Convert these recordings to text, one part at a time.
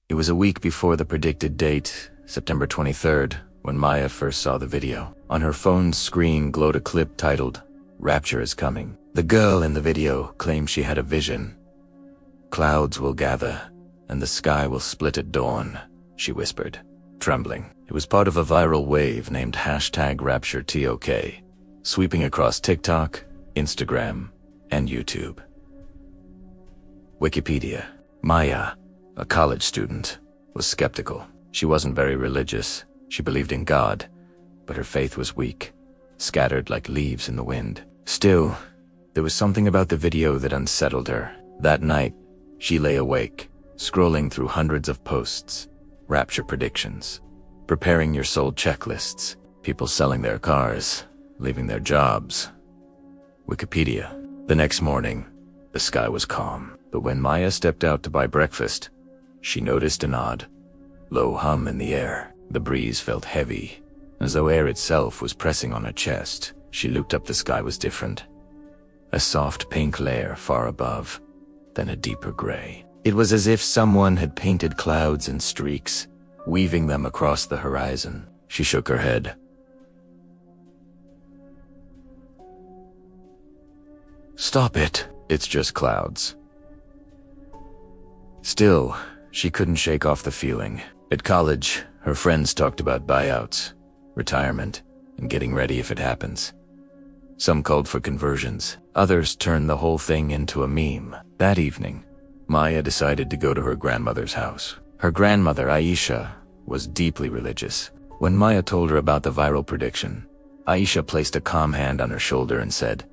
It was a week before the predicted date, September 23rd, when Maya first saw the video. On her phone's screen glowed a clip titled, "Rapture is coming." The girl in the video claimed she had a vision. "Clouds will gather, and the sky will split at dawn," she whispered, trembling. It was part of a viral wave named #RaptureTok, sweeping across TikTok, Instagram, and YouTube. Wikipedia. Maya, a college student, was skeptical. She wasn't very religious. She believed in God, but her faith was weak, scattered like leaves in the wind. Still, there was something about the video that unsettled her. That night, she lay awake, scrolling through hundreds of posts, rapture predictions, preparing your soul checklists, people selling their cars, leaving their jobs. Wikipedia. The next morning, the sky was calm, but when Maya stepped out to buy breakfast, she noticed an odd, low hum in the air. The breeze felt heavy, as though air itself was pressing on her chest. She looked up. The sky was different. A soft pink layer far above, then a deeper gray. It was as if someone had painted clouds in streaks, weaving them across the horizon. She shook her head. "Stop it. It's just clouds." Still, she couldn't shake off the feeling. At college, her friends talked about buyouts, retirement, and getting ready if it happens. Some called for conversions. Others turned the whole thing into a meme. That evening, Maya decided to go to her grandmother's house. Her grandmother, Aisha, was deeply religious. When Maya told her about the viral prediction, Aisha placed a calm hand on her shoulder and said,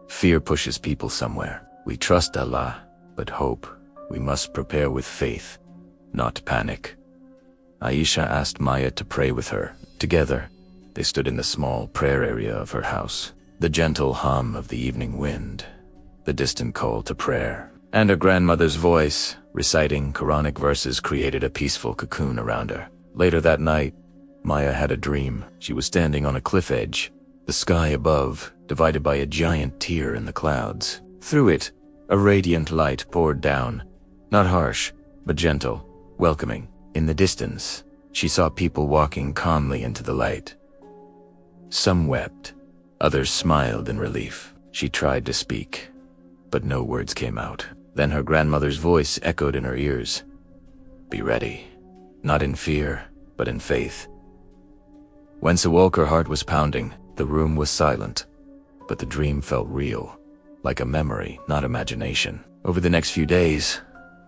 "Fear pushes people somewhere. We trust Allah, but hope. We must prepare with faith, not panic." Aisha asked Maya to pray with her. Together, they stood in the small prayer area of her house. The gentle hum of the evening wind, the distant call to prayer, and her grandmother's voice reciting Quranic verses created a peaceful cocoon around her. Later that night, Maya had a dream. She was standing on a cliff edge, the sky above divided by a giant tear in the clouds. Through it, a radiant light poured down, not harsh, but gentle, welcoming. In the distance, she saw people walking calmly into the light. Some wept, others smiled in relief. She tried to speak, but no words came out. Then her grandmother's voice echoed in her ears. "Be ready, not in fear, but in faith." Whence awoke, her heart was pounding. The room was silent, but the dream felt real, like a memory, not imagination. Over the next few days,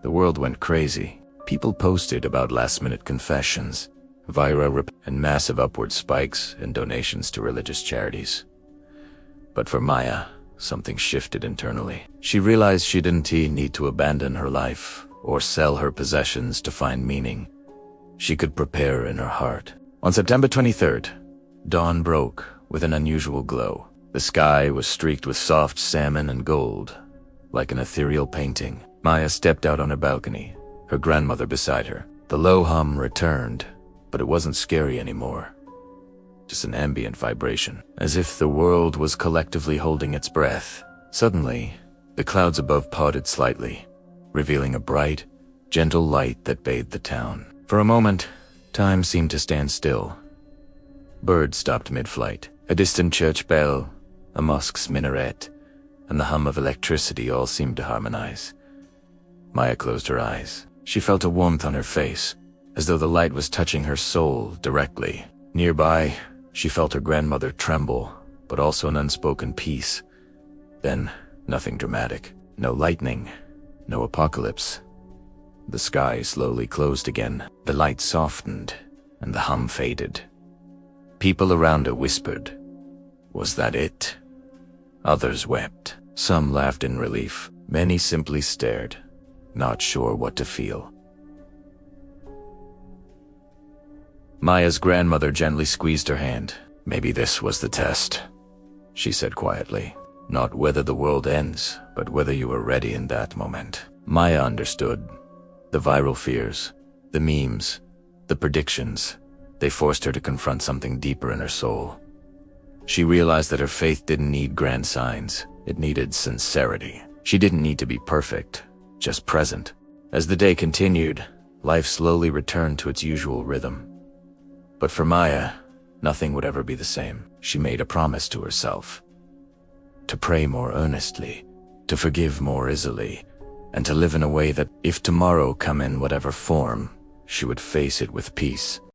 the world went crazy. People posted about last-minute confessions, viral and massive upward spikes in donations to religious charities. But for Maya, something shifted internally. She realized she didn't need to abandon her life or sell her possessions to find meaning. She could prepare in her heart. On September 23rd, dawn broke with an unusual glow. The sky was streaked with soft salmon and gold, like an ethereal painting. Maya stepped out on her balcony, her grandmother beside her. The low hum returned, but it wasn't scary anymore. Just an ambient vibration, as if the world was collectively holding its breath. Suddenly, the clouds above parted slightly, revealing a bright, gentle light that bathed the town. For a moment, time seemed to stand still. Birds stopped mid-flight. A distant church bell, a mosque's minaret, and the hum of electricity all seemed to harmonize. Maya closed her eyes. She felt a warmth on her face, as though the light was touching her soul directly. Nearby, she felt her grandmother tremble, but also an unspoken peace. Then, nothing dramatic. No lightning, no apocalypse. The sky slowly closed again. The light softened, and the hum faded. People around her whispered, "Was that it?" Others wept. Some laughed in relief. Many simply stared, not sure what to feel. Maya's grandmother gently squeezed her hand. "Maybe this was the test," she said quietly. "Not whether the world ends, but whether you were ready in that moment." Maya understood. The viral fears, the memes, the predictions, they forced her to confront something deeper in her soul. She realized that her faith didn't need grand signs. It needed sincerity. She didn't need to be perfect, just present. As the day continued, life slowly returned to its usual rhythm. But for Maya, nothing would ever be the same. She made a promise to herself: to pray more earnestly, to forgive more easily, and to live in a way that, if tomorrow come in whatever form, she would face it with peace.